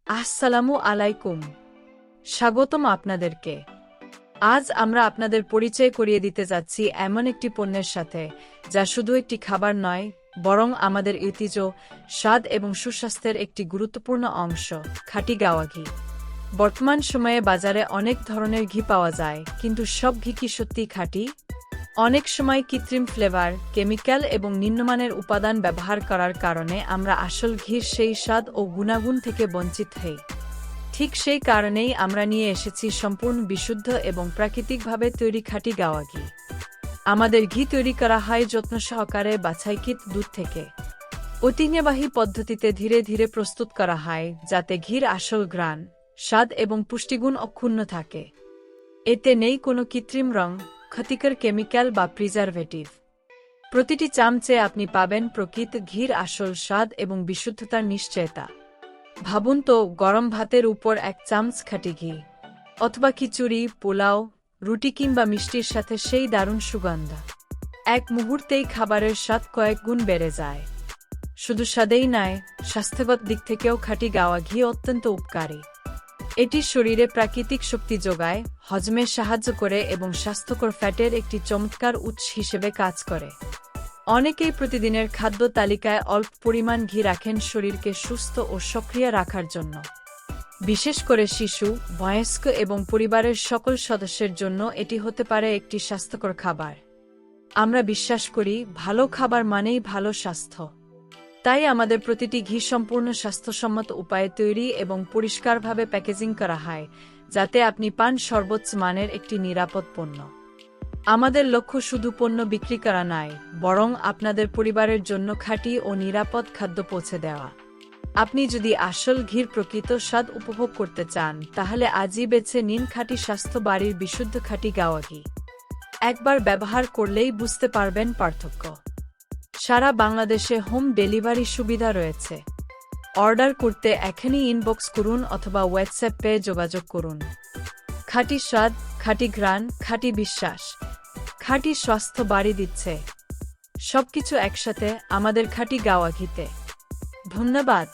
আসসালামু আলাইকুম। স্বাগতম আপনাদেরকে। আজ আমরা আপনাদের পরিচয় করিয়ে দিতে যাচ্ছি এমন একটি পণ্যের সাথে যা শুধু একটি খাবার নয়, বরং আমাদের ঐতিহ্য, স্বাদ এবং সুস্বাস্থ্যের একটি গুরুত্বপূর্ণ অংশ, খাঁটি গাওয়া ঘি। বর্তমান সময়ে বাজারে অনেক ধরনের ঘি পাওয়া যায়, কিন্তু সব ঘি কি সত্যিই খাঁটি? অনেক সময় কৃত্রিম ফ্লেভার, কেমিক্যাল এবং নিম্নমানের উপাদান ব্যবহার করার কারণে আমরা আসল ঘির সেই স্বাদ ও গুণাগুণ থেকে বঞ্চিত হই। ঠিক সেই কারণেই আমরা নিয়ে এসেছি সম্পূর্ণ বিশুদ্ধ এবং প্রাকৃতিকভাবে তৈরি খাঁটি গাওয়া ঘি। আমাদের ঘি তৈরি করা হয় যত্ন সহকারে বাছাইকৃত দুধ থেকে। ঐতিহ্যবাহী পদ্ধতিতে ধীরে ধীরে প্রস্তুত করা হয়, যাতে ঘির আসল ঘ্রাণ, স্বাদ এবং পুষ্টিগুণ অক্ষুণ্ণ থাকে। এতে নেই কোনো কৃত্রিম রং, ক্ষতিকর কেমিক্যাল বা প্রিজারভেটিভ। প্রতিটি চামচে আপনি পাবেন প্রকৃত ঘির আসল স্বাদ এবং বিশুদ্ধতার নিশ্চয়তা। ভাবুন তো, গরম ভাতের উপর এক চামচ খাঁটি ঘি, অথবা খিচুড়ি, পোলাও, রুটি কিংবা মিষ্টির সাথে সেই দারুণ সুগন্ধ। এক মুহূর্তেই খাবারের স্বাদ কয়েক গুণ বেড়ে যায়। শুধু স্বাদেই নয়, স্বাস্থ্যগত দিক থেকেও খাঁটি গাওয়া ঘি অত্যন্ত উপকারী। এটি শরীরে প্রাকৃতিক শক্তি যোগায়, হজমে সাহায্য করে এবং স্বাস্থ্যকর ফ্যাটের একটি চমৎকার উৎস হিসেবে কাজ করে। অনেকেই প্রতিদিনের খাদ্য তালিকায় অল্প পরিমাণ ঘি রাখেন শরীরকে সুস্থ ও সক্রিয় রাখার জন্য। বিশেষ করে শিশু, বয়স্ক এবং পরিবারের সকল সদস্যের জন্য এটি হতে পারে একটি স্বাস্থ্যকর খাবার। আমরা বিশ্বাস করি, ভালো খাবার মানেই ভালো স্বাস্থ্য। তাই আমাদের প্রতিটি ঘি সম্পূর্ণ স্বাস্থ্যসম্মত উপায়ে তৈরি এবং পরিষ্কারভাবে প্যাকেজিং করা হয়, যাতে আপনি পান সর্বোচ্চ মানের একটি নিরাপদ পণ্য। আমাদের লক্ষ্য শুধু পণ্য বিক্রি করা নয়, বরং আপনাদের পরিবারের জন্য খাঁটি ও নিরাপদ খাদ্য পৌঁছে দেওয়া। আপনি যদি আসল ঘির প্রকৃত স্বাদ উপভোগ করতে চান, তাহলে আজই বেছে নিন খাঁটি স্বাস্থ্য বাড়ির বিশুদ্ধ খাঁটি গাওয়া ঘি। একবার ব্যবহার করলেই বুঝতে পারবেন পার্থক্য। সারা বাংলাদেশে হোম ডেলিভারি সুবিধা রয়েছে। অর্ডার করতে এখনই ইনবক্স করুন অথবা হোয়াটসঅ্যাপে যোগাযোগ করুন। খাঁটি স্বাদ, খাঁটি ঘ্রাণ, খাঁটি বিশ্বাস, খাঁটি স্বাস্থ্য বাড়ি দিচ্ছে। সবকিছু একসাথে আমাদের খাঁটি গাওয়া ঘিতে। ধন্যবাদ।